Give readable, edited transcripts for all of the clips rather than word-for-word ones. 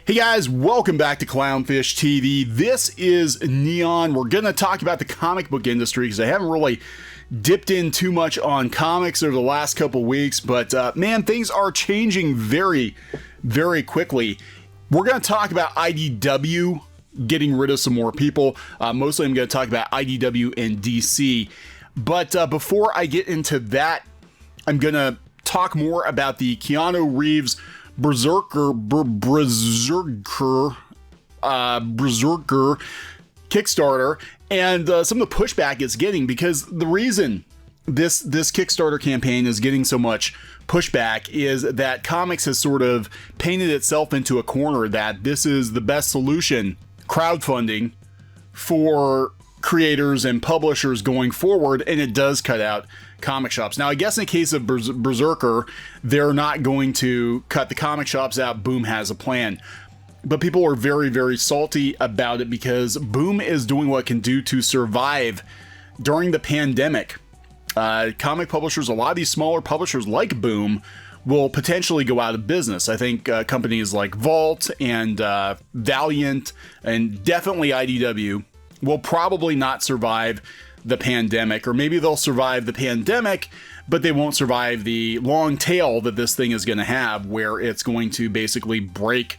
Hey guys, welcome back to CLOWNFISH TV. This is Kneon. We're going to talk about the comic book industry because I haven't really dipped in too much on comics over the last couple weeks, but man, things are changing very, very quickly. We're going to talk about IDW getting rid of some more people. Mostly I'm going to talk about IDW and DC. But before I get into that, I'm going to talk more about the Keanu Reeves Berserker Kickstarter and some of the pushback it's getting, because the reason this Kickstarter campaign is getting so much pushback is that comics has sort of painted itself into a corner that this is the best solution, crowdfunding, for creators and publishers going forward, and it does cut out comic shops. Now, I guess in the case of Berserker, they're not going to cut the comic shops out. Boom has a plan. But people are very, very salty about it because Boom is doing what it can do to survive during the pandemic. Comic publishers, a lot of these smaller publishers like Boom, will potentially go out of business. I think companies like Vault and Valiant and definitely IDW will probably not survive the pandemic, or maybe they'll survive the pandemic, but they won't survive the long tail that this thing is going to have, where it's going to basically break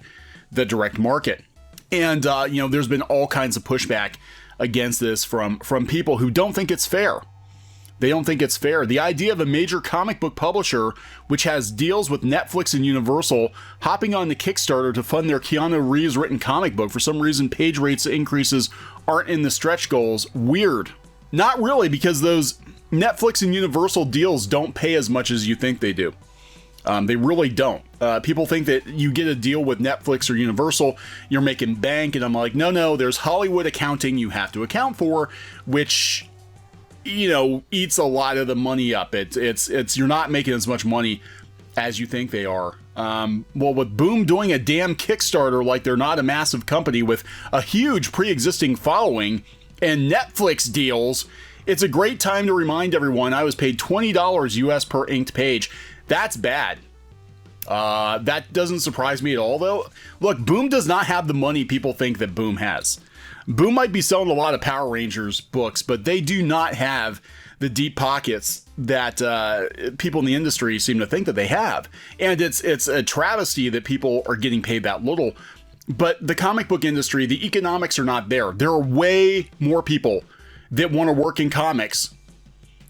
the direct market. And you know, there's been all kinds of pushback against this from people who don't think it's fair. They don't think it's fair. The idea of a major comic book publisher, which has deals with Netflix and Universal, hopping on the Kickstarter to fund their Keanu Reeves written comic book. For some reason, page rates increases aren't in the stretch goals. Weird. Not really, because those Netflix and Universal deals don't pay as much as you think they do. They really don't. People think that you get a deal with Netflix or Universal, you're making bank, and I'm like, no, there's Hollywood accounting you have to account for, which, you know, eats a lot of the money up. It's you're not making as much money as you think they are. Well, with Boom doing a damn Kickstarter like they're not a massive company with a huge pre-existing following and Netflix deals, it's a great time to remind everyone I was paid $20 US per inked page. That's bad. That doesn't surprise me at all, though. Look, Boom does not have the money people think that Boom has. Boom might be selling a lot of Power Rangers books, but they do not have the deep pockets that people in the industry seem to think that they have. And it's a travesty that people are getting paid that little. But the comic book industry, the economics are not there. There are way more people that want to work in comics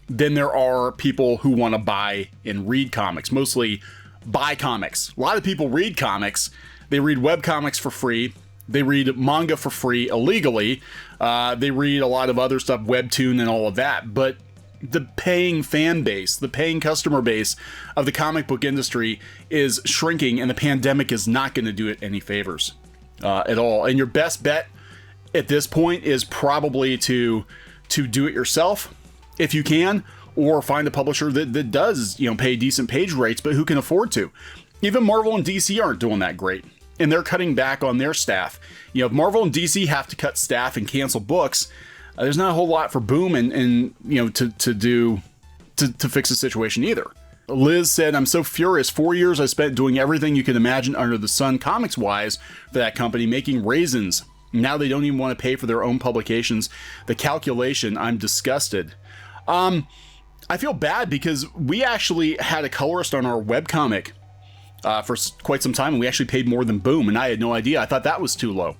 than there are people who want to buy and read comics, mostly buy comics. A lot of people read comics. They read webcomics for free. They read manga for free illegally. They read a lot of other stuff, Webtoon and all of that. But the paying fan base, the paying customer base of the comic book industry is shrinking, and the pandemic is not going to do it any favors at all. And your best bet at this point is probably to do it yourself if you can, or find a publisher that does, you know, pay decent page rates, but who can afford to. Even Marvel and DC aren't doing that great, and they're cutting back on their staff. You know, if Marvel and DC have to cut staff and cancel books, there's not a whole lot for Boom and you know, to fix the situation either. Liz said, "I'm so furious. 4 years I spent doing everything you can imagine under the sun comics wise for that company, making raisins. Now they don't even want to pay for their own publications. The calculation, I'm disgusted." I feel bad because we actually had a colorist on our webcomic for quite some time, and we actually paid more than Boom, and I had no idea. I thought that was too low.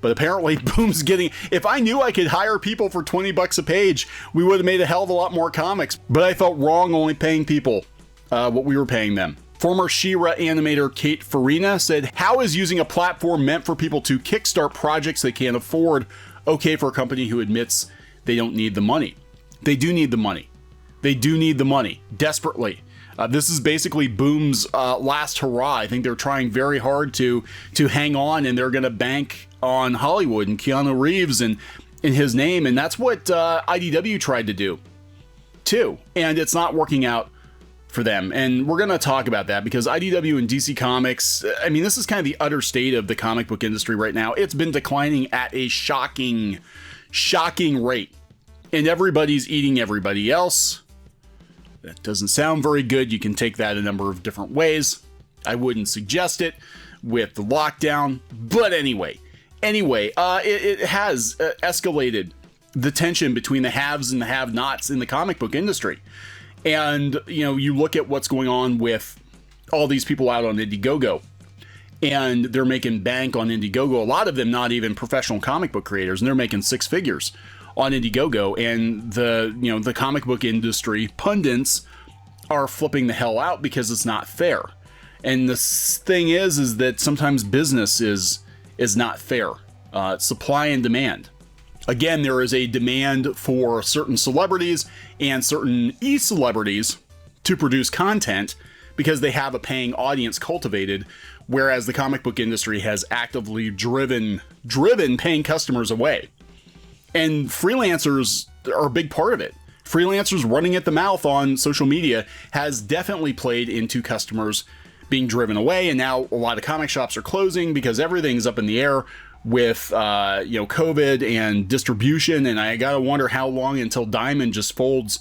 But apparently Boom's getting... If I knew I could hire people for $20 a page, we would have made a hell of a lot more comics. But I felt wrong only paying people what we were paying them. Former She-Ra animator Kate Farina said, "How is using a platform meant for people to kickstart projects they can't afford okay for a company who admits they don't need the money?" They do need the money. They do need the money desperately. This is basically Boom's last hurrah. I think they're trying very hard to hang on, and they're going to bank on Hollywood and Keanu Reeves and in his name. And that's what IDW tried to do too. And it's not working out for them. And we're going to talk about that because IDW and DC Comics, I mean, this is kind of the utter state of the comic book industry right now. It's been declining at a shocking rate. And everybody's eating everybody else. That doesn't sound very good. You can take that a number of different ways. I wouldn't suggest it. with the lockdown. But anyway, it has escalated the tension between the haves and the have-nots in the comic book industry. And, you know, you look at what's going on with all these people out on Indiegogo, and they're making bank on Indiegogo. A lot of them not even professional comic book creators, and they're making six figures on Indiegogo. And the comic book industry pundits are flipping the hell out because it's not fair. And the thing is that sometimes business is not fair. Supply and demand. Again, there is a demand for certain celebrities and certain e-celebrities to produce content because they have a paying audience cultivated, whereas the comic book industry has actively driven paying customers away. And freelancers are a big part of it. Freelancers running at the mouth on social media has definitely played into customers being driven away, and now a lot of comic shops are closing because everything's up in the air with COVID and distribution. And I gotta wonder how long until Diamond just folds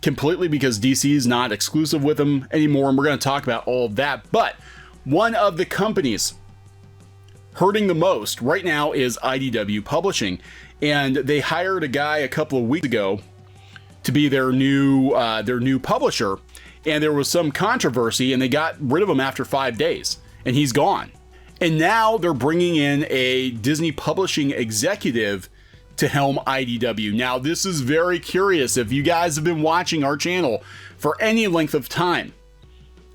completely because DC's not exclusive with them anymore, and we're going to talk about all of that. But one of the companies hurting the most right now is IDW Publishing, and they hired a guy a couple of weeks ago to be their new publisher, and there was some controversy, and they got rid of him after 5 days, and he's gone. And now they're bringing in a Disney Publishing executive to helm IDW. Now, this is very curious. If you guys have been watching our channel for any length of time,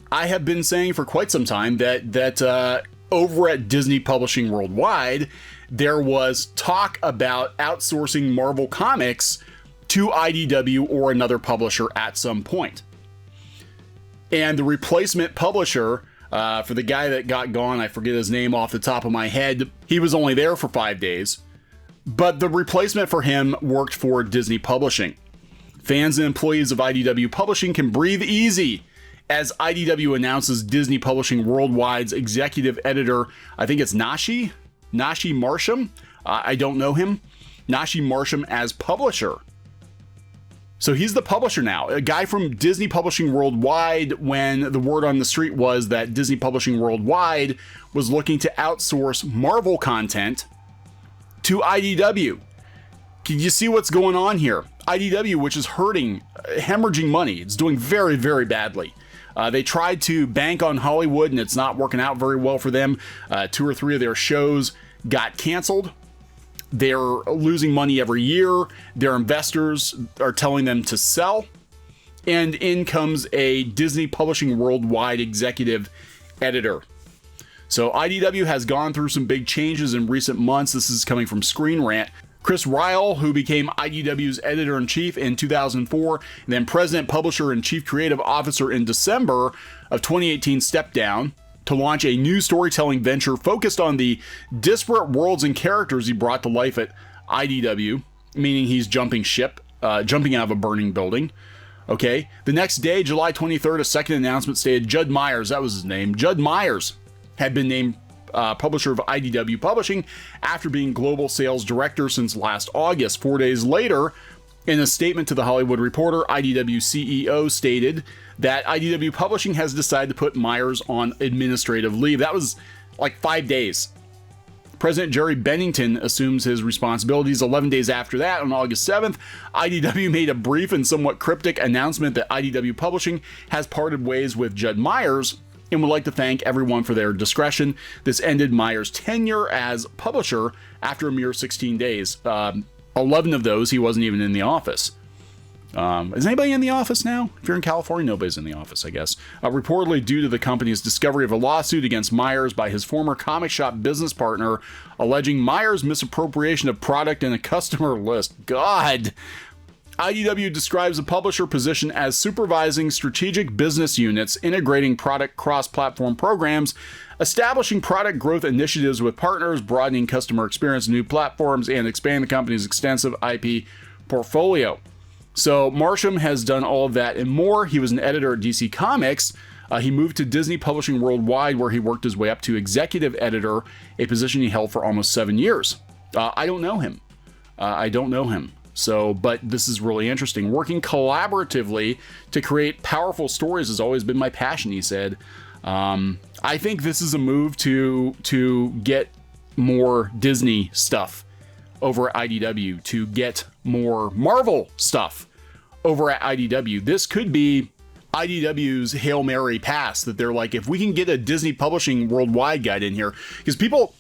I have been saying for quite some time that over at Disney Publishing Worldwide, there was talk about outsourcing Marvel Comics to IDW or another publisher at some point. And the replacement publisher for the guy that got gone, I forget his name off the top of my head, he was only there for 5 days. But the replacement for him worked for Disney Publishing. Fans and employees of IDW Publishing can breathe easy as IDW announces Disney Publishing Worldwide's executive editor, I think it's Nashi Marsham. I don't know him. Nashi Marsham as publisher. So he's the publisher now. A guy from Disney Publishing Worldwide, when the word on the street was that Disney Publishing Worldwide was looking to outsource Marvel content to IDW. Can you see what's going on here? IDW, which is hemorrhaging money. It's doing very, very badly. They tried to bank on Hollywood, and it's not working out very well for them. 2 or 3 of their shows got canceled. They're losing money every year. Their investors are telling them to sell. And in comes a Disney Publishing Worldwide executive editor. So IDW has gone through some big changes in recent months. This is coming from Screen Rant. Chris Ryall, who became IDW's editor-in-chief in 2004, and then president, publisher, and chief creative officer in December of 2018, stepped down to launch a new storytelling venture focused on the disparate worlds and characters he brought to life at IDW, meaning he's jumping out of a burning building. Okay. The next day, July 23rd, a second announcement stated Judd Myers, that was his name, Judd Myers had been named publisher of IDW Publishing after being global sales director since last August. 4 days later, in a statement to The Hollywood Reporter, IDW CEO stated that IDW Publishing has decided to put Myers on administrative leave. That was like 5 days. President Jerry Bennington assumes his responsibilities. 11 days after that, on August 7th, IDW made a brief and somewhat cryptic announcement that IDW Publishing has parted ways with Judd Myers and would like to thank everyone for their discretion. This ended Myers' tenure as publisher after a mere 16 days. 11 of those, he wasn't even in the office. Is anybody in the office now? If you're in California, nobody's in the office, I guess. Reportedly due to the company's discovery of a lawsuit against Myers by his former comic shop business partner, alleging Myers' misappropriation of product in a customer list. God! IDW describes the publisher position as supervising strategic business units, integrating product cross-platform programs, establishing product growth initiatives with partners, broadening customer experience, new platforms, and expanding the company's extensive IP portfolio. So Marsham has done all of that and more. He was an editor at DC Comics. He moved to Disney Publishing Worldwide, where he worked his way up to executive editor, a position he held for almost 7 years. I don't know him. So, but this is really interesting. Working collaboratively to create powerful stories has always been my passion, he said. I think this is a move to get more Disney stuff over at IDW, to get more Marvel stuff over at IDW. This could be IDW's Hail Mary pass, that they're like, if we can get a Disney Publishing Worldwide guide in here, because people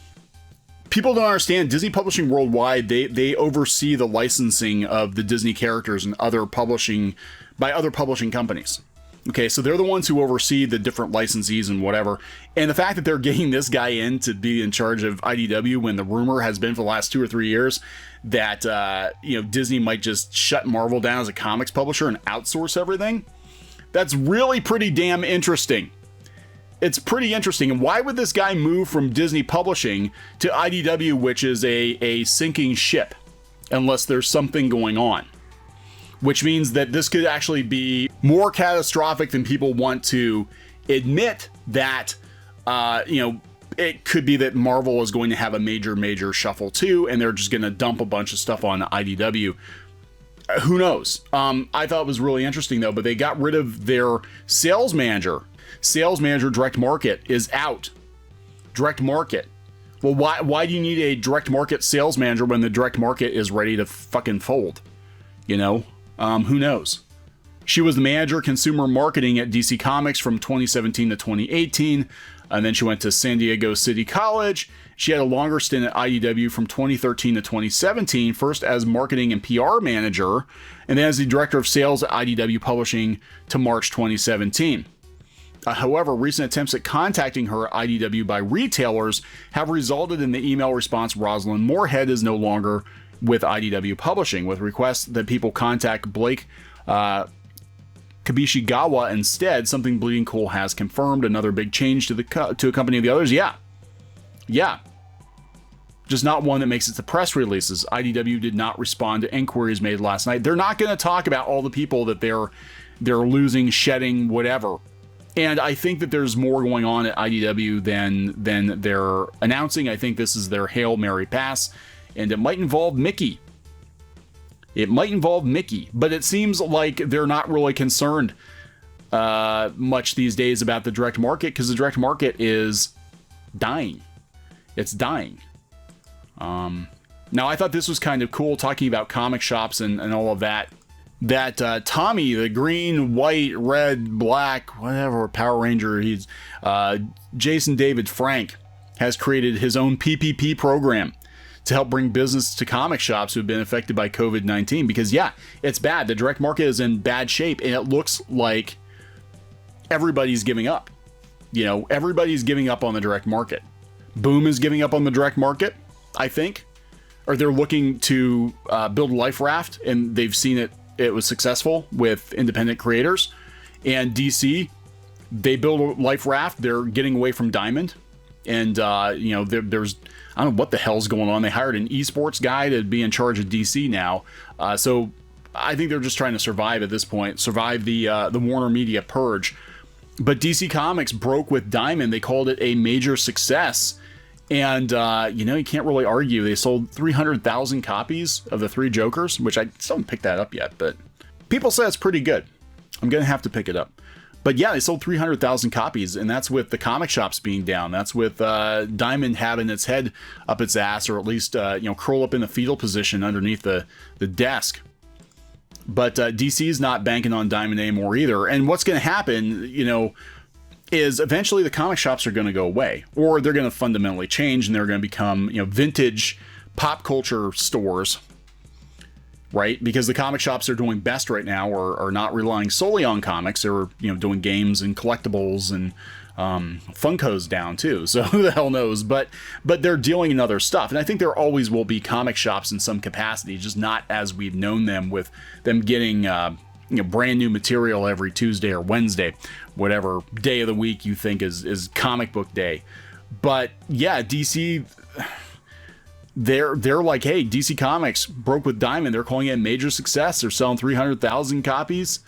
don't understand, Disney Publishing Worldwide, they oversee the licensing of the Disney characters and other publishing by other publishing companies. Okay, so they're the ones who oversee the different licensees and whatever. And the fact that they're getting this guy in to be in charge of IDW, when the rumor has been for the last 2 or 3 years that Disney might just shut Marvel down as a comics publisher and outsource everything, that's really pretty damn interesting. It's pretty interesting. And why would this guy move from Disney Publishing to IDW, which is a sinking ship, unless there's something going on? Which means that this could actually be more catastrophic than people want to admit, that, it could be that Marvel is going to have a major shuffle too, and they're just going to dump a bunch of stuff on IDW. Who knows? I thought it was really interesting though, but they got rid of their sales manager. Sales manager direct market is out. Direct market. Well, why do you need a direct market sales manager when the direct market is ready to fucking fold? Who knows? She was the manager consumer marketing at DC Comics from 2017 to 2018. And then she went to San Diego City College. She had a longer stint at IDW from 2013 to 2017, first as marketing and PR manager, and then as the director of sales at IDW Publishing to March 2017. However, recent attempts at contacting her at IDW by retailers have resulted in the email response, Rosalind Moorhead is no longer with IDW Publishing, with requests that people contact Blake Kabishigawa instead. Something Bleeding Cool has confirmed. Another big change to accompany the others. Yeah. Just not one that makes it to press releases. IDW did not respond to inquiries made last night. They're not going to talk about all the people that they're losing, shedding, whatever. And I think that there's more going on at IDW than they're announcing. I think this is their Hail Mary pass, and it might involve Mickey. But it seems like they're not really concerned much these days about the direct market, because the direct market is dying. It's dying. Now, I thought this was kind of cool, talking about comic shops and all of that. That Tommy, the green, white, red, black, whatever Power Ranger, he's Jason David Frank has created his own PPP program to help bring business to comic shops who have been affected by COVID-19. Because, yeah, it's bad. The direct market is in bad shape, and it looks like everybody's giving up. Everybody's giving up on the direct market. Boom is giving up on the direct market, I think. Or they're looking to build Life Raft, and they've seen it was successful with independent creators. And DC, they build a Life Raft. They're getting away from Diamond. And, there's, I don't know what the hell's going on. They hired an esports guy to be in charge of DC now. So I think they're just trying to survive at this point, survive the Warner Media purge. But DC Comics broke with Diamond. They called it a major success. And, you can't really argue. They sold 300,000 copies of the Three Jokers, which I still haven't picked that up yet, but people say it's pretty good. I'm going to have to pick it up. But yeah, they sold 300,000 copies, and that's with the comic shops being down. That's with Diamond having its head up its ass, or at least, curl up in the fetal position underneath the desk. But DC's not banking on Diamond anymore either. And what's going to happen, is eventually the comic shops are going to go away, or they're going to fundamentally change, and they're going to become, vintage pop culture stores, right? Because the comic shops are doing best right now are not relying solely on comics. They're, doing games and collectibles, and Funko's down too. So who the hell knows? But they're dealing in other stuff. And I think there always will be comic shops in some capacity, just not as we've known them, with them getting, brand new material every Tuesday or Wednesday, whatever day of the week you think is comic book day. But yeah, DC, they're like, hey, DC Comics broke with Diamond. They're calling it a major success. They're selling 300,000 copies.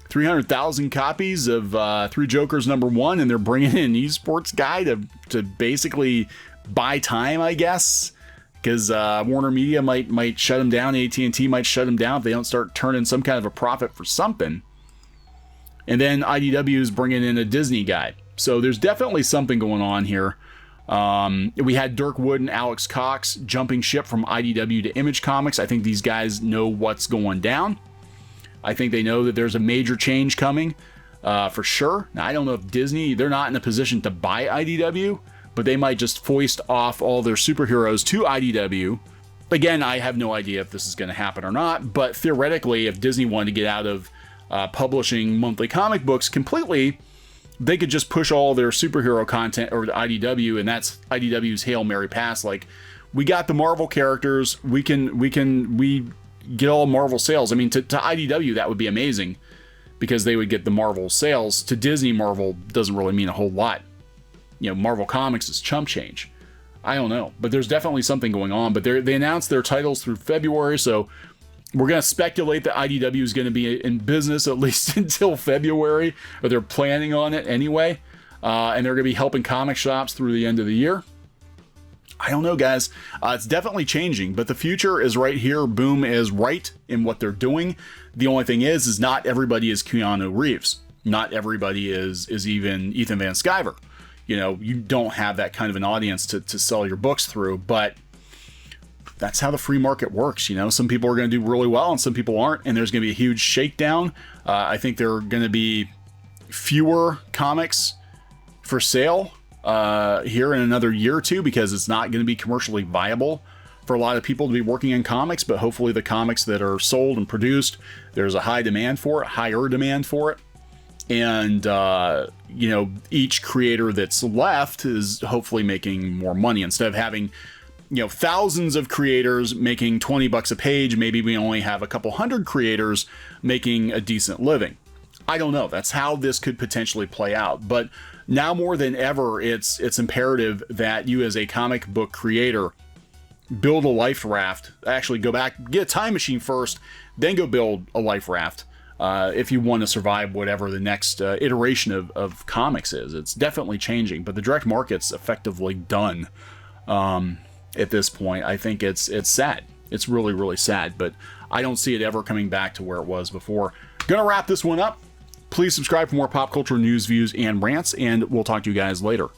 300,000 copies of Three Jokers #1, and they're bringing in an esports guy to basically buy time, I guess. Because Warner Media might shut them down. AT&T might shut them down if they don't start turning some kind of a profit for something. And then IDW is bringing in a Disney guy. So there's definitely something going on here. We had Dirk Wood and Alex Cox jumping ship from IDW to Image Comics. I think these guys know what's going down. I think they know that there's a major change coming, for sure. Now, I don't know if Disney, they're not in a position to buy IDW, but they might just foist off all their superheroes to IDW. Again, I have no idea if this is going to happen or not, but theoretically, if Disney wanted to get out of publishing monthly comic books completely, they could just push all their superhero content over to IDW, and that's IDW's Hail Mary Pass. Like, we got the Marvel characters, we get all Marvel sales. I mean, to IDW, that would be amazing, because they would get the Marvel sales. To Disney, Marvel doesn't really mean a whole lot. You know, Marvel Comics is chump change. I don't know, but there's definitely something going on. But they announced their titles through February, so we're going to speculate that IDW is going to be in business at least until February, or they're planning on it anyway. And they're going to be helping comic shops through the end of the year. I don't know, guys. It's definitely changing, but the future is right here. Boom is right in what they're doing. The only thing is not everybody is Keanu Reeves. Not everybody is even Ethan Van Sciver. You know, you don't have that kind of an audience to sell your books through, but that's how the free market works. You know, some people are going to do really well and some people aren't, and there's going to be a huge shakedown. I think there are going to be fewer comics for sale here in another year or two, because it's not going to be commercially viable for a lot of people to be working in comics. But hopefully the comics that are sold and produced, there's a high demand for it, higher demand for it. And, you know, each creator that's left is hopefully making more money. Instead of having, you know, thousands of creators making $20 a page, maybe we only have a couple hundred creators making a decent living. I don't know. That's how this could potentially play out. But now more than ever, it's imperative that you as a comic book creator build a life raft. Actually, go back, get a time machine first, then go build a life raft. If you want to survive whatever the next iteration of comics is. It's definitely changing, but the direct market's effectively done at this point. I think it's sad. It's really, really sad, but I don't see it ever coming back to where it was before. Gonna wrap this one up. Please subscribe for more pop culture news, views, and rants, and we'll talk to you guys later.